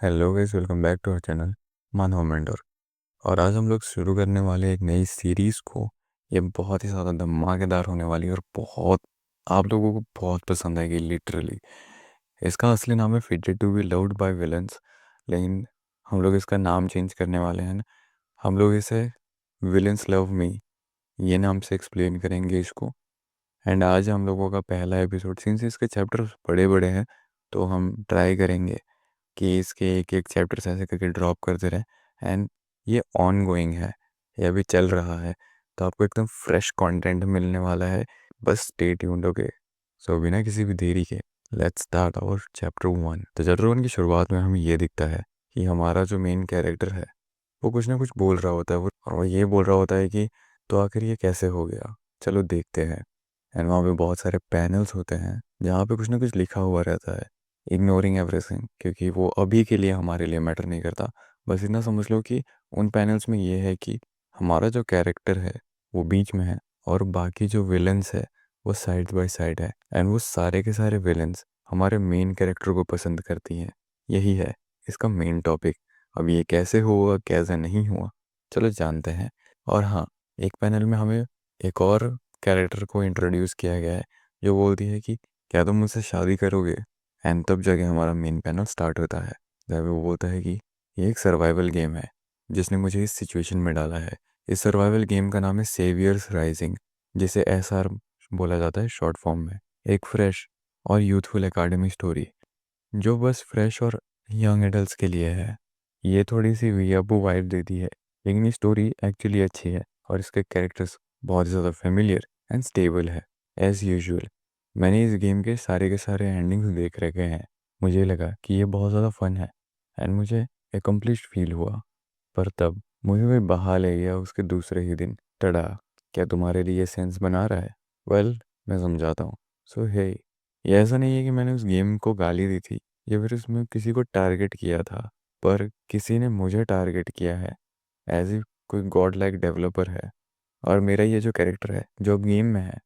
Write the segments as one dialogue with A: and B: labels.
A: Hello guys, welcome back to our channel Manav mentor. और आज हम लोग शुरू करने वाले हैं एक नई सीरीज़ को। ये बहुत ही ज़्यादा धमाकेदार होने वाली है और बहुत आप लोगों को बहुत पसंद आएगी लिटरली। इसका असली नाम है fated to be loved by villains, लेकिन हम लोग इसका नाम चेंज करने वाले हैं। हम लोग इसे विलन्स लव मी ये नाम से एक्सप्लेन करेंगे इसको। एंड आज हम लोगों का पहला एपिसोड, सिंस इसके चैप्टर बड़े बड़े हैं तो हम ट्राई करेंगे कि इसके एक एक चैप्टर्स ऐसे करके ड्रॉप करते रहे। एंड ये ऑन गोइंग है, ये अभी चल रहा है, तो आपको एकदम फ्रेश कंटेंट मिलने वाला है। बस स्टे ट्यून्ड, ओके। सो बिना किसी भी देरी के लेट्स स्टार्ट आवर चैप्टर 1। तो चैप्टर 1 की शुरुआत में हमें ये दिखता है कि हमारा जो मेन कैरेक्टर है वो कुछ ना कुछ बोल रहा होता है, वो ये बोल रहा होता है कि तो आखिर ये कैसे हो गया, चलो देखते हैं। एंड वहाँ पे बहुत सारे पैनल्स होते हैं जहाँ पे कुछ ना कुछ लिखा हुआ रहता है, इग्नोरिंग एवरीथिंग, क्योंकि वो अभी के लिए हमारे लिए मैटर नहीं करता। बस इतना समझ लो कि उन पैनल्स में ये है कि हमारा जो कैरेक्टर है वो बीच में है और बाकी जो विलन्स है वो साइड बाय साइड है। एंड वो सारे के सारे विलन्स हमारे मेन कैरेक्टर को पसंद करती हैं। यही है इसका मेन टॉपिक। अब ये कैसे हुआ कैसे नहीं हुआ, चलो जानते हैं। और हाँ, एक पैनल में हमें एक और कैरेक्टर को इंट्रोड्यूस किया गया है जो बोलती है कि क्या तुम मुझसे शादी करोगे। एंड तब जाके हमारा मेन पैनल स्टार्ट होता है जब वो बोलता है कि ये एक सर्वाइवल गेम है जिसने मुझे इस सिचुएशन में डाला है। इस सर्वाइवल गेम का नाम है सेवियर्स राइजिंग, जिसे एसआर बोला जाता है शॉर्ट फॉर्म में। एक फ्रेश और यूथफुल एकेडमी स्टोरी जो बस फ्रेश और यंग एडल्ट्स के लिए है। ये थोड़ी सी वीआबू वाइब देती है, लेकिन ये स्टोरी एक्चुअली अच्छी है और इसके कैरेक्टर्स बहुत ज़्यादा फेमिलियर एंड स्टेबल है। एज़ यूजुअल मैंने इस गेम के सारे एंडिंग्स देख रखे हैं। मुझे लगा कि ये बहुत ज़्यादा फन है एंड मुझे एकम्प्लिश्ड फील हुआ। पर तब मुझे कोई बहा ले गया उसके दूसरे ही दिन। टड़ा, क्या तुम्हारे लिए सेंस बना रहा है? वेल, मैं समझाता हूँ। सो हे, ये ऐसा नहीं है कि मैंने उस गेम को गाली दी थी या फिर उसमें किसी को टारगेट किया था, पर किसी ने मुझे टारगेट किया है। एज if कोई गॉड लाइक डेवलपर है और मेरा ये जो कैरेक्टर है जो अब गेम में है,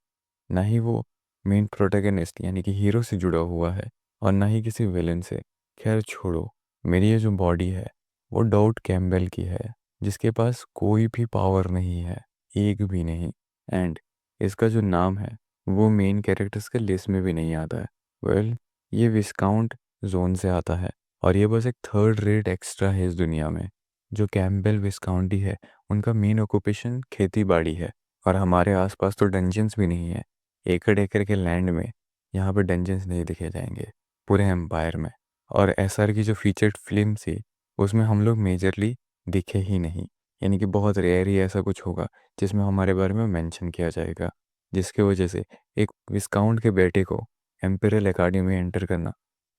A: ना ही वो मेन प्रोटैगनिस्ट यानी कि हीरो से जुड़ा हुआ है और ना ही किसी विलन से। खैर छोड़ो, मेरी ये जो बॉडी है वो डाउट कैम्बेल की है जिसके पास कोई भी पावर नहीं है, एक भी नहीं। एंड इसका जो नाम है वो मेन कैरेक्टर्स के लिस्ट में भी नहीं आता है। वेल, ये विस्काउंट जोन से आता है और ये बस एक थर्ड रेट एक्स्ट्रा है इस दुनिया में। जो कैम्बेल विस्काउंटी है उनका मेन ऑक्यूपेशन खेती बाड़ी है और हमारे आसपास तो डंजन्स भी नहीं है। एकड़ एकड़ के लैंड में यहाँ पे डंजन्स नहीं दिखे जाएंगे पूरे एम्पायर में। और एसआर की जो फीचर्ड फिल्म थी उसमें हम लोग मेजरली दिखे ही नहीं, यानी कि बहुत रेयर ही ऐसा कुछ होगा जिसमें हमारे बारे में मेंशन किया जाएगा। जिसके वजह से एक विस्काउंट के बेटे को एम्पेरियल एकेडमी में एंटर करना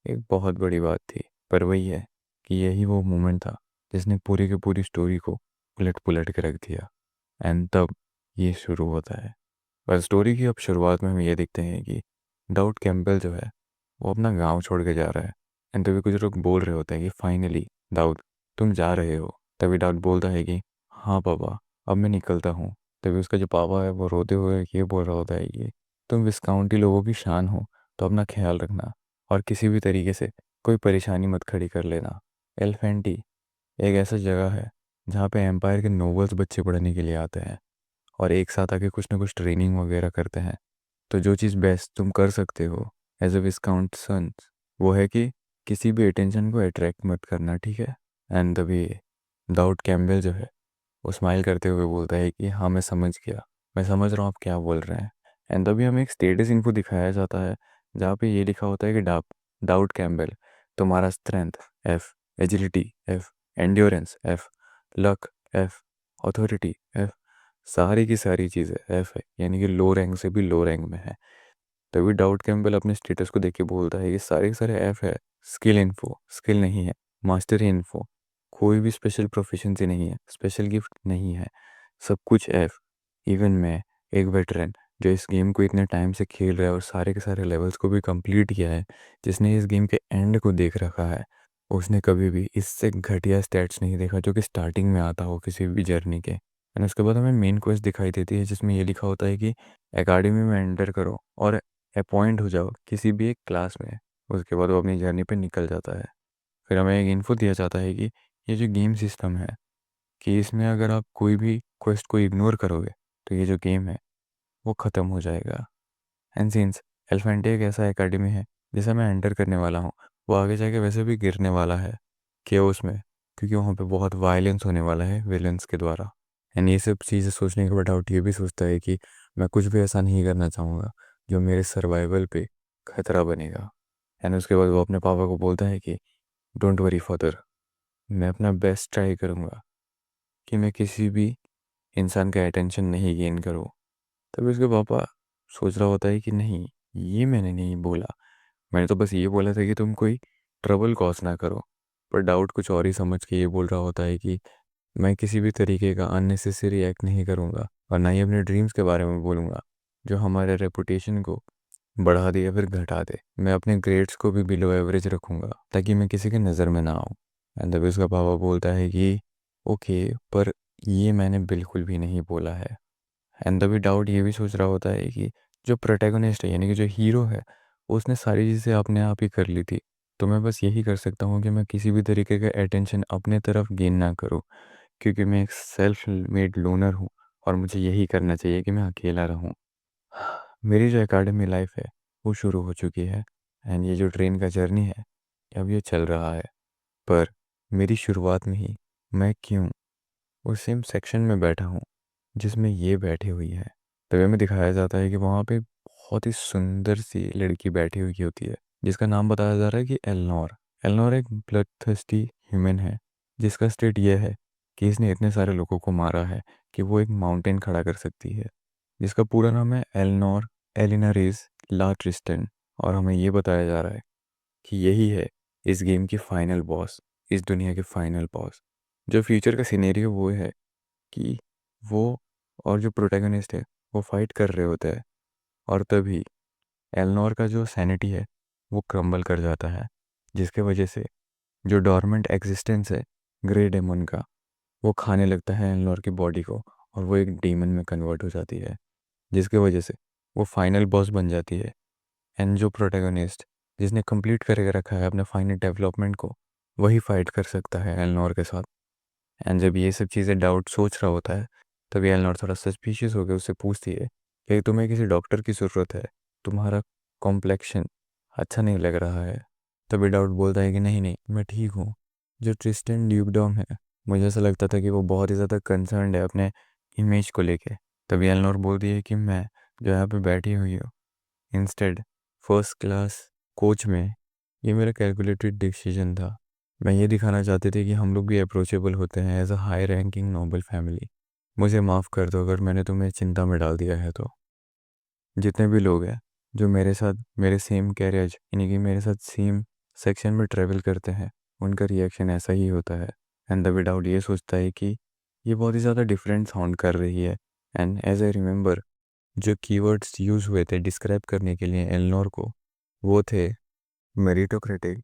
A: एक बहुत बड़ी बात थी। पर वही है कि यही वो मोमेंट था जिसने पूरी की पूरी स्टोरी को उलट पुलट के रख दिया। एंड तब ये शुरू होता है। पर स्टोरी की अब शुरुआत में हम ये देखते हैं कि डाउट कैंपबेल जो है वो अपना गांव छोड़ के जा रहा है। एंड तभी कुछ लोग बोल रहे होते हैं कि फाइनली दाऊद तुम जा रहे हो। तभी दाऊद बोलता है कि हाँ पापा, अब मैं निकलता हूँ। तभी उसका जो पापा है वो रोते हुए ये बोल रहा होता है कि तुम विस्काउंटी लोगों की शान हो, तो अपना ख्याल रखना और किसी भी तरीके से कोई परेशानी मत खड़ी कर लेना। एल्फेंटी एक ऐसा जगह है जहाँ पे एम्पायर के नोबल्स बच्चे पढ़ने के लिए आते हैं और एक साथ आके कुछ ना कुछ ट्रेनिंग वगैरह करते हैं। तो जो चीज़ बेस्ट तुम कर सकते हो एज अ विस्काउंट सन वो है कि किसी भी अटेंशन को अट्रैक्ट मत करना, ठीक है। एंड तभी दाऊद कैम्बेल जो है वो स्माइल करते हुए बोलता है कि हाँ मैं समझ गया, मैं समझ रहा हूँ आप क्या बोल रहे हैं। एंड तभी हमें एक स्टेटस इन्फो दिखाया जाता है जहाँ पे ये लिखा होता है कि दाऊद कैम्बेल, तुम्हारा strength F, agility F, endurance F, luck F, authority F, सारी की सारी चीज़ें एफ है, यानी कि लो रैंक से भी लो रैंक में है। तभी डाउट कैम्पबेल अपने स्टेटस को देख के बोलता है कि सारे के सारे एफ है। स्किल इन्फो स्किल नहीं है, मास्टरी इन्फो कोई भी स्पेशल प्रोफिशिएंसी नहीं है, स्पेशल गिफ्ट नहीं है, सब कुछ एफ। इवन मैं एक वेटरन जो इस गेम को इतने टाइम से खेल रहा है और सारे के सारे लेवल्स को भी कंप्लीट किया है, जिसने इस गेम के एंड को देख रखा है, उसने कभी भी इससे घटिया स्टैट्स नहीं देखा जो कि स्टार्टिंग में आता हो किसी भी जर्नी के। एंड उसके बाद हमें मेन क्वेस्ट दिखाई देती है जिसमें ये लिखा होता है कि एकेडमी में एंटर करो और अपॉइंट हो जाओ किसी भी एक क्लास में। उसके बाद वो अपनी जर्नी पे निकल जाता है। फिर हमें एक इन्फो दिया जाता है कि ये जो गेम सिस्टम है कि इसमें अगर आप कोई भी क्वेस्ट को इग्नोर करोगे तो ये जो गेम है वो ख़त्म हो जाएगा। एंड सिंस एलिफेंटे एक ऐसा एकेडमी है जिसे मैं एंटर करने वाला हूँ, वो आगे जाके वैसे भी गिरने वाला है केओस में, क्योंकि वहाँ पे बहुत वायलेंस होने वाला है विलेंस के द्वारा। एंड ये सब चीज़ें सोचने के बाद डाउट ये भी सोचता है कि मैं कुछ भी ऐसा नहीं करना चाहूँगा जो मेरे सर्वाइवल पे खतरा बनेगा। एंड उसके बाद वो अपने पापा को बोलता है कि डोंट वरी फादर, मैं अपना बेस्ट ट्राई करूँगा कि मैं किसी भी इंसान का अटेंशन नहीं गेन करूँ। तभी उसके पापा सोच रहा होता है कि नहीं, ये मैंने नहीं बोला, मैंने तो बस ये बोला था कि तुम कोई ट्रबल कॉज ना करो। पर डाउट कुछ और ही समझ के ये बोल रहा होता है कि मैं किसी भी तरीके का अननेसेसरी एक्ट नहीं करूँगा और ना ही अपने ड्रीम्स के बारे में बोलूँगा जो हमारे रेपुटेशन को बढ़ा दे या फिर घटा दे। मैं अपने ग्रेड्स को भी बिलो एवरेज रखूँगा ताकि मैं किसी के नज़र में ना आऊँ। एंड तभी उसका पापा बोलता है कि ओके, पर ये मैंने बिल्कुल भी नहीं बोला है। एंड तभी डाउट ये भी सोच रहा होता है कि जो प्रोटैगनिस्ट है यानी कि जो हीरो है उसने सारी चीज़ें अपने आप ही कर ली थी, तो मैं बस यही कर सकता हूँ कि मैं किसी भी तरीके का अटेंशन अपने तरफ गेन ना करूँ, क्योंकि मैं एक सेल्फ मेड लोनर हूँ और मुझे यही करना चाहिए कि मैं अकेला रहूँ। मेरी जो एकेडमी लाइफ है वो शुरू हो चुकी है एंड ये जो ट्रेन का जर्नी है अब ये चल रहा है। पर मेरी शुरुआत में ही मैं क्यों उस सेम सेक्शन में बैठा हूँ जिसमें ये बैठी हुई है। तभी हमें दिखाया जाता है कि वहाँ पे बहुत ही सुंदर सी लड़की बैठी हुई होती है जिसका नाम बताया जा रहा है कि एलनोर। एलनोर एक ब्लड थर्स्टी ह्यूमन है जिसका स्टेट ये है कि इसने इतने सारे लोगों को मारा है कि वो एक माउंटेन खड़ा कर सकती है, जिसका पूरा नाम है एलनोर एलिनारेज ला ट्रिस्टन। और हमें ये बताया जा रहा है कि यही है इस गेम की फाइनल बॉस, इस दुनिया के फाइनल बॉस। जो फ्यूचर का सिनेरियो वो है कि वो और जो प्रोटैगनिस्ट है वो फाइट कर रहे होते हैं और तभी एलनोर का जो सैनिटी है वो क्रम्बल कर जाता है, जिसके वजह से जो डॉर्मेंट एग्जिस्टेंस है ग्रे डेमन का वो खाने लगता है एलनोर की बॉडी को और वो एक डीमन में कन्वर्ट हो जाती है, जिसके वजह से वो फाइनल बॉस बन जाती है। एंड जो प्रोटैगनिस्ट जिसने कंप्लीट करके रखा है अपने फाइनल डेवलपमेंट को वही फाइट कर सकता है एलनोर के साथ। एंड जब ये सब चीज़ें डाउट सोच रहा होता है तभी एलनोर थोड़ा सस्पिशियस होकर उससे पूछती है कि तुम्हें किसी डॉक्टर की ज़रूरत है, तुम्हारा कॉम्प्लेक्शन अच्छा नहीं लग रहा है। तभी डाउट बोलता है कि नहीं नहीं, मैं ठीक हूँ। जो ट्रिस्टन ड्यूकडॉम है मुझे ऐसा लगता था कि वो बहुत ही ज़्यादा कंसर्न्ड है अपने इमेज को लेके। तभी एलनोर बोलती है कि मैं जो यहाँ पे बैठी हुई हूँ इंस्टेड फर्स्ट क्लास कोच में, ये मेरा कैलकुलेटेड डिसीजन था। मैं ये दिखाना चाहते थे कि हम लोग भी अप्रोचेबल होते हैं as a high ranking noble family. मुझे माफ़ कर दो अगर मैंने तुम्हें चिंता में डाल दिया है तो। जितने भी लोग हैं जो मेरे साथ मेरे सेम कैरियर यानी कि मेरे साथ सेम सेक्शन में ट्रेवल करते हैं उनका रिएक्शन ऐसा ही होता है। एंड द विदाउट ये सोचता है कि ये बहुत ही ज़्यादा डिफरेंट साउंड कर रही है। एंड एज आई रिमेंबर जो कीवर्ड्स यूज़ हुए थे डिस्क्राइब करने के लिए एलनोर को वो थे मेरिटोक्रेटिक,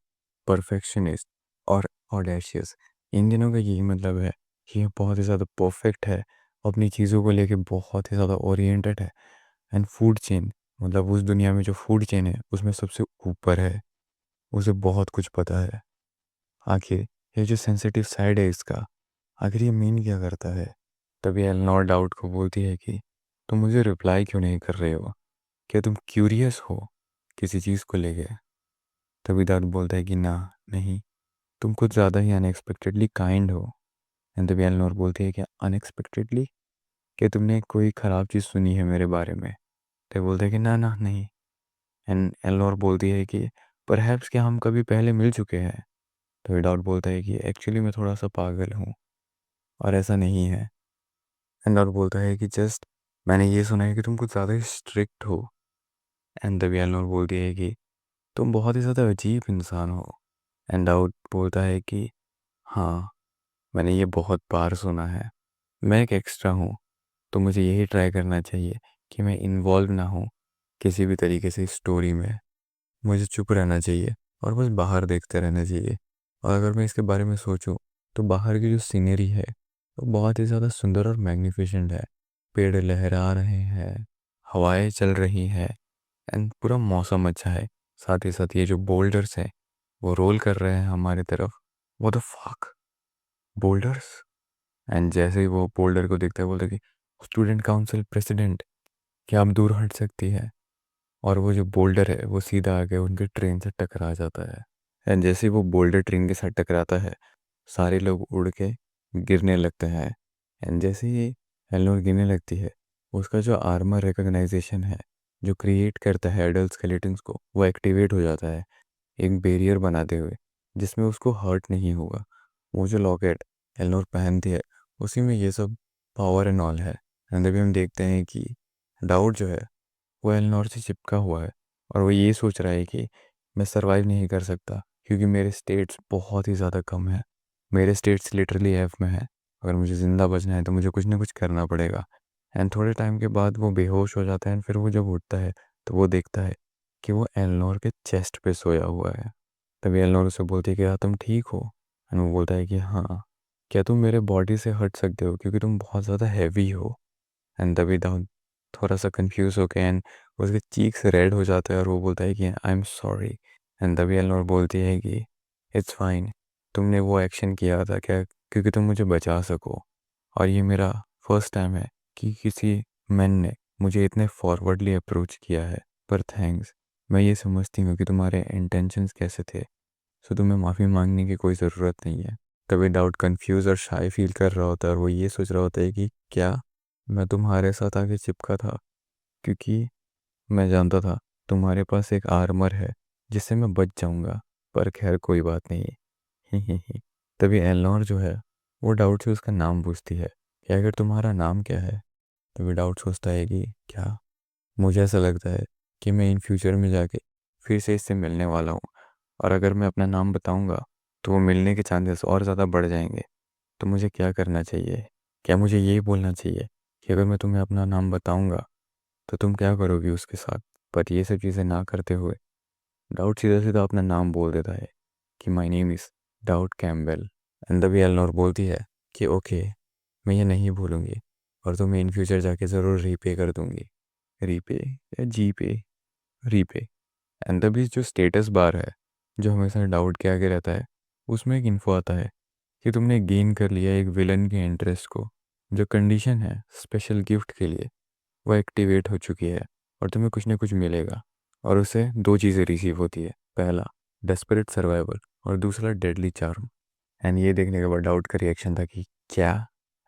A: परफेक्शनिस्ट और ऑडेशियस। इन दिनों का यही मतलब है कि ये बहुत ही ज़्यादा परफेक्ट है, अपनी चीज़ों को लेके बहुत ही ज़्यादा ओरिएंटेड है। एंड फूड चेन मतलब उस दुनिया में जो फूड चेन है उसमें सबसे ऊपर है, उसे बहुत कुछ पता है। आखिर ये जो सेंसिटिव साइड है इसका, आखिर ये मीन क्या करता है। तभी एलनोर डाउट को बोलती है कि तुम मुझे रिप्लाई क्यों नहीं कर रहे हो, क्या तुम क्यूरियस हो किसी चीज़ को लेके। तभी डाउट बोलता है कि ना, नहीं, तुम कुछ ज़्यादा ही अनएक्सपेक्टेडली काइंड हो। एंड तभी एलनोर बोलती है कि अनएक्सपेक्टेडली, क्या तुमने कोई ख़राब चीज़ सुनी है मेरे बारे में। तो बोलता है कि ना ना नहीं। एंड एलनोर बोलती है कि परहैप्स क्या हम कभी पहले मिल चुके हैं। तो डाउट बोलता है कि एक्चुअली मैं थोड़ा सा पागल हूँ और ऐसा नहीं है। एंड बोलता है कि जस्ट मैंने ये सुना है कि तुम कुछ ज़्यादा ही स्ट्रिक्ट हो। एंड तभी एलनोर बोलती है कि तुम बहुत ही ज़्यादा अजीब इंसान हो। एंड डाउट बोलता है कि हाँ, मैंने ये बहुत बार सुना है। मैं एक एक्स्ट्रा हूँ तो मुझे यही ट्राई करना चाहिए कि मैं इन्वॉल्व ना हूँ किसी भी तरीके से स्टोरी में। मुझे चुप रहना चाहिए और बस बाहर देखते रहना चाहिए। और अगर मैं इसके बारे में सोचूं तो बाहर की जो सीनरी है वो बहुत ही ज़्यादा सुंदर और मैग्निफिसेंट है। पेड़ लहरा रहे हैं, हवाएं चल रही हैं एंड पूरा मौसम अच्छा है। साथ ही साथ ये जो बोल्डर्स हैं वो रोल कर रहे हैं हमारी तरफ। What the fuck, boulders. And जैसे ही वो बोल्डर को देखता है बोलता है कि स्टूडेंट काउंसिल प्रेसिडेंट, क्या आप दूर हट सकती है। और वो जो बोल्डर है वो सीधा आके उनके ट्रेन से टकरा जाता है। एंड जैसे ही वो बोल्डर ट्रेन के साथ टकराता है, सारे लोग उड़ के गिरने लगते हैं। एंड जैसे ही एल्नोर गिरने लगती है, उसका जो आर्मर रिकग्नाइजेशन है जो क्रिएट करता है एडल्ट स्केलेटन्स को, वो एक्टिवेट हो जाता है एक बैरियर बनाते हुए, जिसमें उसको हर्ट नहीं होगा। वो जो लॉकेट एल्नोर पहनती है, उसी में ये सब पावर एंड ऑल है। एंड अभी हम देखते हैं कि डाउट जो है वो एल्नोर से चिपका हुआ है, और वो ये सोच रहा है कि मैं सरवाइव नहीं कर सकता क्योंकि मेरे स्टेट्स बहुत ही ज़्यादा कम है। मेरे स्टेट्स लिटरली एफ में है। अगर मुझे ज़िंदा बचना है तो मुझे कुछ ना कुछ करना पड़ेगा। एंड थोड़े टाइम के बाद वो बेहोश हो जाता है। एंड फिर वो जब उठता है तो वो देखता है कि वो एल्नोर के चेस्ट पे सोया हुआ है। तभी एल्नोर उसे बोलती है कि हाँ तुम ठीक हो। एंड वो बोलता है कि हाँ, क्या तुम मेरे बॉडी से हट सकते हो क्योंकि तुम बहुत ज़्यादा हैवी हो। एंड तभी डाउन थोड़ा सा कंफ्यूज हो गया, एंड उसके चीक्स रेड हो जाता है और वो बोलता है कि आई एम सॉरी। एंड तभी एल्नोर बोलती है कि इट्स फाइन, तुमने वो एक्शन किया था क्या क्योंकि तुम मुझे बचा सको। और ये मेरा फर्स्ट टाइम है कि किसी मैन ने मुझे इतने फॉरवर्डली अप्रोच किया है। पर थैंक्स, मैं ये समझती हूँ कि तुम्हारे इंटेंशंस कैसे थे, सो तुम्हें माफ़ी मांगने की कोई ज़रूरत नहीं है। तभी डाउट कंफ्यूज और शाय फील कर रहा होता है, और वो ये सोच रहा होता है कि क्या मैं तुम्हारे साथ आके चिपका था क्योंकि मैं जानता था तुम्हारे पास एक आर्मर है जिससे मैं बच जाऊंगा। पर खैर कोई बात नहीं। तभी एलनोर जो है वो डाउट से उसका नाम पूछती है कि अगर तुम्हारा नाम क्या है। तभी डाउट सोचता है कि क्या, मुझे ऐसा लगता है कि मैं इन फ्यूचर में जाके फिर से इससे मिलने वाला हूँ, और अगर मैं अपना नाम बताऊंगा तो वो मिलने के चांसेस और ज़्यादा बढ़ जाएंगे। तो मुझे क्या करना चाहिए? क्या मुझे यही बोलना चाहिए कि अगर मैं तुम्हें अपना नाम बताऊंगा तो तुम क्या करोगी उसके साथ? पर ये सब चीज़ें ना करते हुए डाउट सीधा सीधा अपना नाम बोल देता है कि my name is doubt Campbell. And तभी एलनोर बोलती है कि ओके, मैं ये नहीं भूलूंगी और तुम्हें इन फ्यूचर जाके ज़रूर रीपे कर दूंगी। रीपे या जी पे? रीपे। एंड तभी जो स्टेटस बार है जो हमेशा डाउट के आगे रहता है, उसमें एक इन्फो आता है कि तुमने गेन कर लिया एक विलन के इंटरेस्ट को। जो कंडीशन है स्पेशल गिफ्ट के लिए वो एक्टिवेट हो चुकी है, और तुम्हें कुछ ना कुछ मिलेगा। और उसे दो चीज़ें रिसीव होती है, पहला डेस्परेट सर्वाइवल और दूसरा डेडली चार्म। एंड ये देखने के बाद डाउट का रिएक्शन था कि क्या।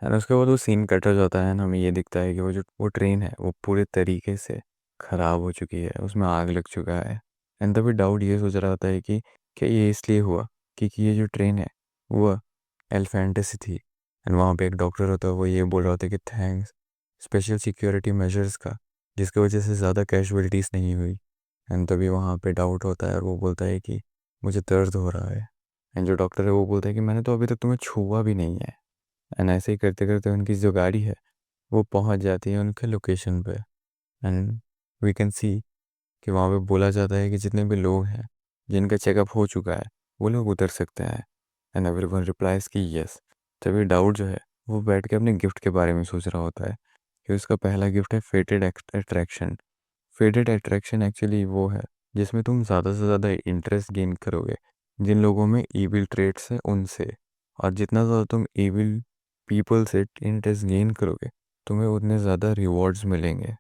A: एंड उसके बाद वो सीन कट हो जाता है एंड हमें ये दिखता है कि वो ट्रेन है वो पूरे तरीके से ख़राब हो चुकी है, उसमें आग लग चुका है। एंड तभी डाउट ये सोच रहा होता है कि क्या ये इसलिए हुआ क्योंकि ये जो ट्रेन है वो एलिफेंटस थी। एंड वहाँ पे एक डॉक्टर होता है, वो ये बोल रहा होता है कि थैंक्स स्पेशल सिक्योरिटी मेजर्स का, जिसकी वजह से ज़्यादा कैजुअलिटीज़ नहीं हुई। एंड तभी वहाँ पे डाउट होता है और वो बोलता है कि मुझे दर्द हो रहा है। एंड जो डॉक्टर है वो बोलता है कि मैंने तो अभी तक तुम्हें छुआ भी नहीं है। एंड ऐसे ही करते करते उनकी जो गाड़ी है वो पहुँच जाती है उनके लोकेशन पे। एंड वी कैन सी कि वहाँ पे बोला जाता है कि जितने भी लोग हैं जिनका चेकअप हो चुका है वो लोग उतर सकते हैं। एंड एवरीवन रिप्लाइज कि यस। तभी डाउट जो है वो बैठ के अपने गिफ्ट के बारे में सोच रहा होता है कि उसका पहला गिफ्ट है फेटेड अट्रैक्शन। फेटेड अट्रैक्शन एक्चुअली वो है जिसमें तुम ज़्यादा से ज़्यादा इंटरेस्ट गेन करोगे जिन लोगों में ईविल ट्रेट्स है उनसे। और जितना ज़्यादा तुम ईविल पीपल से इंटरेस्ट गेन करोगे तुम्हें उतने ज़्यादा रिवॉर्ड्स मिलेंगे,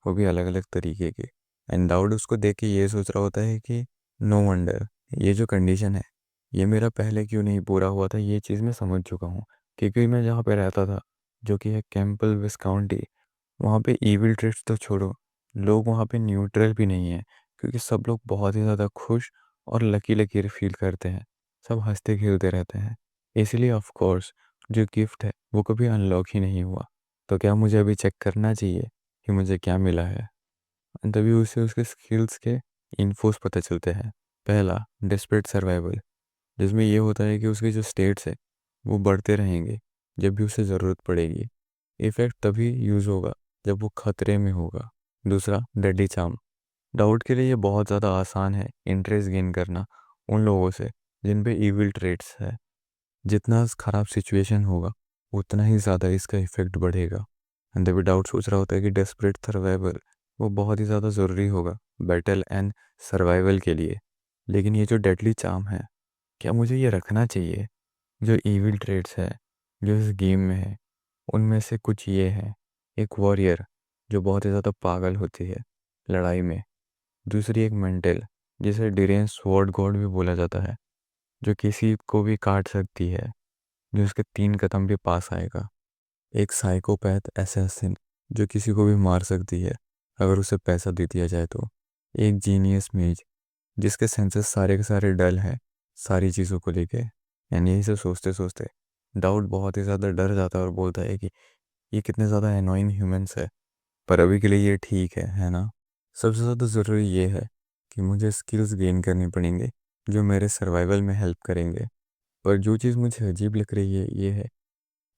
A: वो भी अलग अलग तरीके के। एंड डाउड उसको देख के ये सोच रहा होता है कि नो वंडर, ये जो कंडीशन है ये मेरा पहले क्यों नहीं पूरा हुआ था, ये चीज़ मैं समझ चुका हूँ। क्योंकि मैं जहाँ पे रहता था जो कि है कैंपल विस्काउंटी, वहाँ पे ईविल ट्रेड्स तो छोड़ो, लोग वहाँ पे न्यूट्रल भी नहीं है क्योंकि सब लोग बहुत ही ज़्यादा खुश और लकी लकी फील करते हैं। सब हंसते खेलते रहते हैं। इसलिए ऑफ कोर्स जो गिफ्ट है वो कभी अनलॉक ही नहीं हुआ। तो क्या मुझे अभी चेक करना चाहिए कि मुझे क्या मिला है? तभी उसे उसके स्किल्स के इन्फोस पता चलते हैं। पहला डेस्परेट सर्वाइवल, जिसमें ये होता है कि उसके जो स्टेट्स है वो बढ़ते रहेंगे जब भी उसे ज़रूरत पड़ेगी। इफेक्ट तभी यूज़ होगा जब वो खतरे में होगा। दूसरा डेडली चार्म, डाउट के लिए ये बहुत ज़्यादा आसान है इंटरेस्ट गेन करना उन लोगों से जिन पे इविल ट्रेट्स है। जितना ख़राब सिचुएशन होगा उतना ही ज़्यादा इसका इफेक्ट बढ़ेगा। एंड भी डाउट सोच रहा होता है कि डेस्परेट सर्वाइवल वो बहुत ही ज़्यादा ज़रूरी होगा बैटल एंड सर्वाइवल के लिए। लेकिन ये जो डेडली चार्म है क्या मुझे ये रखना चाहिए? जो इविल ट्रेड्स है जो इस गेम में है, उनमें से कुछ ये हैं। एक वॉरियर जो बहुत ही ज़्यादा पागल होती है लड़ाई में। दूसरी एक मेंटल, जिसे डिरेन स्वॉर्ड गॉड भी बोला जाता है, जो किसी को भी काट सकती है, जो उसके 3 कदम भी पास आएगा। एक साइकोपैथ असैसिन, जो किसी को भी मार सकती है अगर उसे पैसा दे दिया जाए तो। एक जीनियस मेज, जिसके सेंसेस सारे के सारे डल हैं सारी चीज़ों को लेके। यानी यही सब सोचते सोचते डाउट बहुत ही ज़्यादा डर जाता है और बोलता है कि ये कितने ज़्यादा एनोइंग ह्यूमंस है, पर अभी के लिए ये ठीक है ना। सबसे ज़्यादा ज़रूरी ये है कि मुझे स्किल्स गेन करनी पड़ेंगे जो मेरे सर्वाइवल में हेल्प करेंगे। पर जो चीज़ मुझे अजीब लग रही है ये है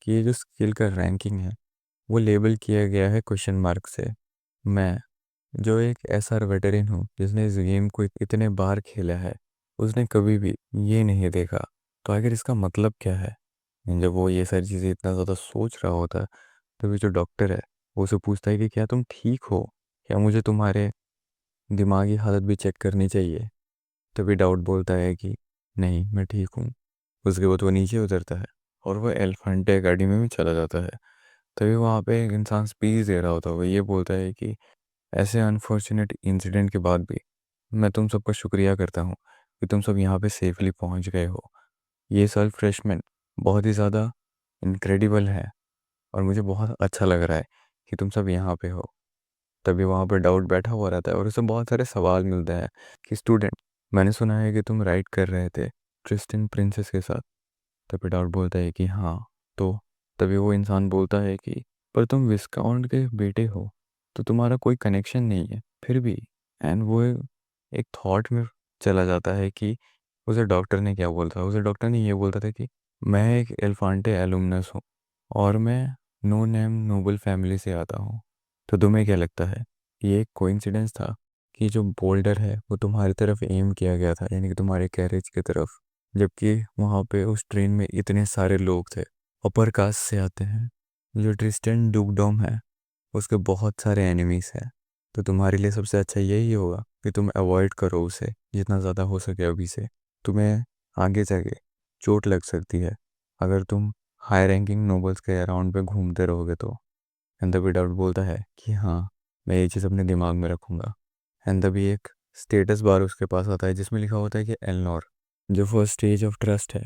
A: कि ये जो स्किल का रैंकिंग है वो लेबल किया गया है क्वेश्चन मार्क से। मैं, जो एक एसआर वेटरन हूँ जिसने इस गेम को इतने बार खेला है, उसने कभी भी ये नहीं देखा। तो आखिर इसका मतलब क्या है? जब वो ये सारी चीज़ें इतना ज़्यादा सोच रहा होता है, तभी जो डॉक्टर है वो उसे पूछता है कि क्या तुम ठीक हो, क्या मुझे तुम्हारे दिमागी हालत भी चेक करनी चाहिए? तभी डाउट बोलता है कि नहीं, मैं ठीक हूँ। उसके बाद वो नीचे उतरता है और वो एलिफेंटे अकेडमी में चला जाता है। तभी वहाँ पे एक इंसान स्पीच दे रहा होता है। वो ये बोलता है कि ऐसे अनफॉर्चुनेट इंसिडेंट के बाद भी मैं तुम सबका शुक्रिया करता हूँ कि तुम सब यहाँ पे सेफली पहुँच गए हो। ये सेल्फ फ्रेशमैन बहुत ही ज़्यादा इनक्रेडिबल है और मुझे बहुत अच्छा लग रहा है कि तुम सब यहाँ पे हो। तभी वहाँ पे डाउट बैठा हुआ रहता है और उसे बहुत सारे सवाल मिलते हैं कि स्टूडेंट, मैंने सुना है कि तुम राइड कर रहे थे ट्रिस्टन प्रिंसेस के साथ। तभी डाउट बोलता है कि हाँ। तो तभी वो इंसान बोलता है कि पर तुम विस्काउंट के बेटे हो, तो तुम्हारा कोई कनेक्शन नहीं है फिर भी। एंड वो एक थॉट में चला जाता है कि उसे डॉक्टर ने क्या बोला था। उसे डॉक्टर ने ये बोलता था कि मैं एक एल्फांटे एलुमनस हूँ और मैं नो नेम नोबल फैमिली से आता हूँ। तो तुम्हें क्या लगता है, ये एक कोइंसिडेंस था कि जो बोल्डर है वो तुम्हारी तरफ एम किया गया था, यानी कि तुम्हारे कैरेज की तरफ, जबकि वहाँ पे उस ट्रेन में इतने सारे लोग थे अपर कास्ट से आते हैं। जो ट्रिस्टन डुकडॉम है उसके बहुत सारे एनिमीज हैं। तो तुम्हारे लिए सबसे अच्छा यही होगा कि तुम अवॉइड करो उसे जितना ज़्यादा हो सके अभी से। तुम्हें आगे जाके चोट लग सकती है अगर तुम हाई रैंकिंग नोबल्स के अराउंड पे घूमते रहोगे तो। एंड द विदाउट बोलता है कि हाँ, मैं ये चीज़ अपने दिमाग में रखूँगा। एंड तभी एक स्टेटस बार उसके पास आता है जिसमें लिखा होता है कि एलनोर, जो फर्स्ट स्टेज ऑफ ट्रस्ट है,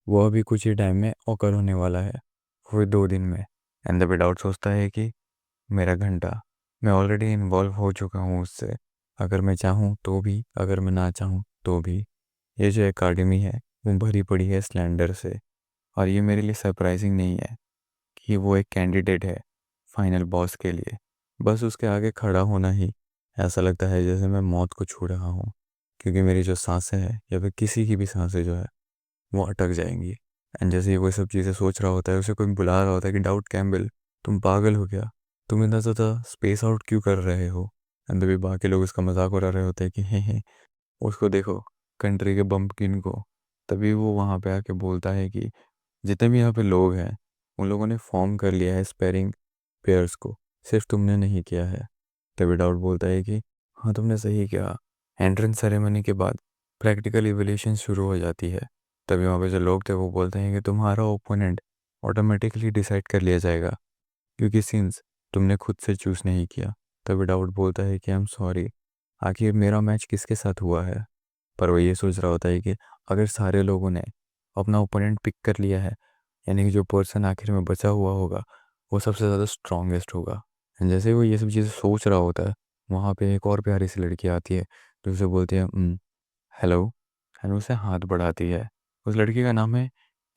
A: वो अभी कुछ ही टाइम में ऑकर होने वाला है, वो 2 दिन में। एंड द विदाउट सोचता है कि मेरा घंटा, मैं ऑलरेडी इन्वॉल्व हो चुका हूँ उससे, अगर मैं चाहूँ तो भी, अगर मैं ना चाहूँ तो भी। ये जो एकेडमी है वो भरी पड़ी है स्लैंडर से, और ये मेरे लिए सरप्राइजिंग नहीं है कि वो एक कैंडिडेट है फाइनल बॉस के लिए। बस उसके आगे खड़ा होना ही ऐसा लगता है जैसे मैं मौत को छू रहा हूँ, क्योंकि मेरी जो सांसें हैं या फिर किसी की भी सांसें जो है वो अटक जाएंगी। एंड जैसे ही वो सब चीज़ें सोच रहा होता है, उसे कोई बुला रहा होता है कि डाउट कैम्बल, तुम पागल हो क्या, तुम इतना ज़्यादा स्पेस आउट क्यों कर रहे हो? एंड तभी बाकी लोग उसका मजाक उड़ा रहे होते हैं कि हे, उसको देखो, कंट्री के बम्पकिन को। तभी वो वहाँ पे आके बोलता है कि जितने भी यहाँ पे लोग हैं उन लोगों ने फॉर्म कर लिया है स्पेरिंग पेयर्स को, सिर्फ तुमने नहीं किया है। तभी डाउट बोलता है कि हाँ, तुमने सही किया। एंट्रेंस सेरेमनी के बाद प्रैक्टिकल इवोल्यूशन शुरू हो जाती है। तभी वहाँ पे जो लोग थे वो बोलते हैं कि तुम्हारा ओपोनेंट ऑटोमेटिकली डिसाइड कर लिया जाएगा, क्योंकि सिंस तुमने खुद से चूज़ नहीं किया। तभी डाउट बोलता है कि आई एम सॉरी, आखिर मेरा मैच किसके साथ हुआ है? पर वो ये सोच रहा होता है कि अगर सारे लोगों ने अपना ओपोनेंट पिक कर लिया है, यानी कि जो पर्सन आखिर में बचा हुआ होगा वो सबसे ज़्यादा स्ट्रॉन्गेस्ट होगा। And जैसे ही वो ये सब चीज़ें सोच रहा होता है, वहाँ पे एक और प्यारी सी लड़की आती है जो उसे बोलती है हेलो, एंड उसे हाथ बढ़ाती है। उस लड़की का नाम है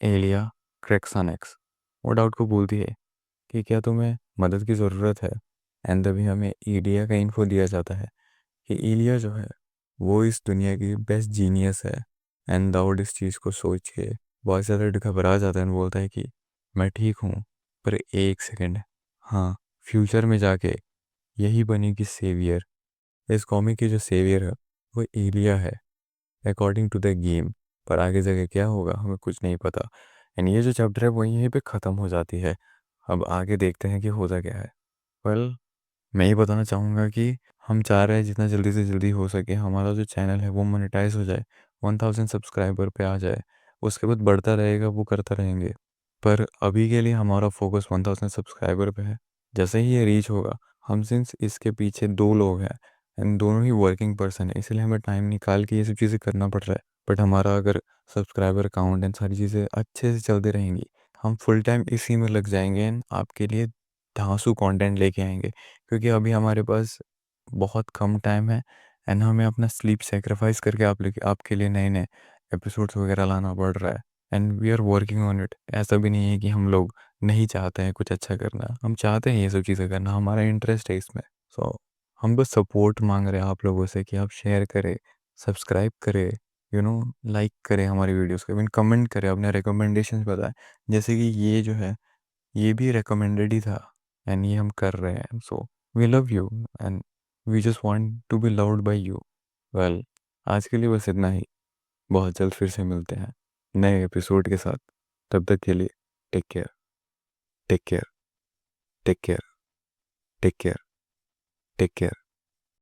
A: एलिया क्रेक्सानेक्स। वो डाउट को बोलती है कि क्या तुम्हें मदद की ज़रूरत है? एंड तभी हमें ईलिया का इन्फो दिया जाता है कि ईलिया जो है वो इस दुनिया की बेस्ट जीनियस है। एंड दाऊद इस चीज़ को सोच के बहुत ज़्यादा घबरा जाता है और बोलता है कि मैं ठीक हूँ, पर एक सेकंड, हाँ, फ्यूचर में जाके यही बनेगी सेवियर। इस कॉमिक की जो सेवियर है वो एलिया है अकॉर्डिंग टू द गेम। पर आगे जाके क्या होगा हमें कुछ नहीं पता। एंड ये जो चैप्टर है वो यहीं पे ख़त्म हो जाती है। अब आगे देखते हैं कि होता क्या है। वेल, मैं ये बताना चाहूँगा कि हम चाह रहे हैं जितना जल्दी से जल्दी हो सके हमारा जो चैनल है वो मोनेटाइज हो जाए, 1000 सब्सक्राइबर पे आ जाए। उसके बाद बढ़ता रहेगा, वो करता रहेंगे। पर अभी के लिए हमारा फोकस 1000 सब्सक्राइबर पे है। जैसे ही ये रीच होगा, हम सिंस इसके पीछे दो लोग हैं एंड दोनों ही वर्किंग पर्सन है, इसलिए हमें टाइम निकाल के ये सब चीज़ें करना पड़ रहा है। बट हमारा अगर सब्सक्राइबर काउंट एंड सारी चीज़ें अच्छे से चलती रहेंगी, हम फुल टाइम इसी में लग जाएंगे एंड आपके लिए धांसू कंटेंट लेके आएंगे। क्योंकि अभी हमारे पास बहुत कम टाइम है एंड हमें अपना स्लीप सेक्रीफाइस करके आपके लिए नए नए एपिसोड्स वगैरह लाना पड़ रहा है and we are working on it. ऐसा भी नहीं है कि हम लोग नहीं चाहते हैं कुछ अच्छा करना, हम चाहते हैं ये सब चीज़ें करना, हमारा इंटरेस्ट है इसमें। सो हम बस सपोर्ट मांग रहे हैं आप लोगों से कि आप शेयर करें, सब्सक्राइब करें, लाइक करें हमारी वीडियोस को, इवन कमेंट करें, अपने रिकमेंडेशंस बताएं। जैसे कि ये जो है, ये भी रिकमेंडेड ही था एंड ये हम कर रहे हैं। So we love you and we just want to be loved by you. Well, आज के लिए बस इतना ही। बहुत जल्द फिर से मिलते हैं नए एपिसोड के साथ। तब तक के लिए take care, take care, take care, take care, take care.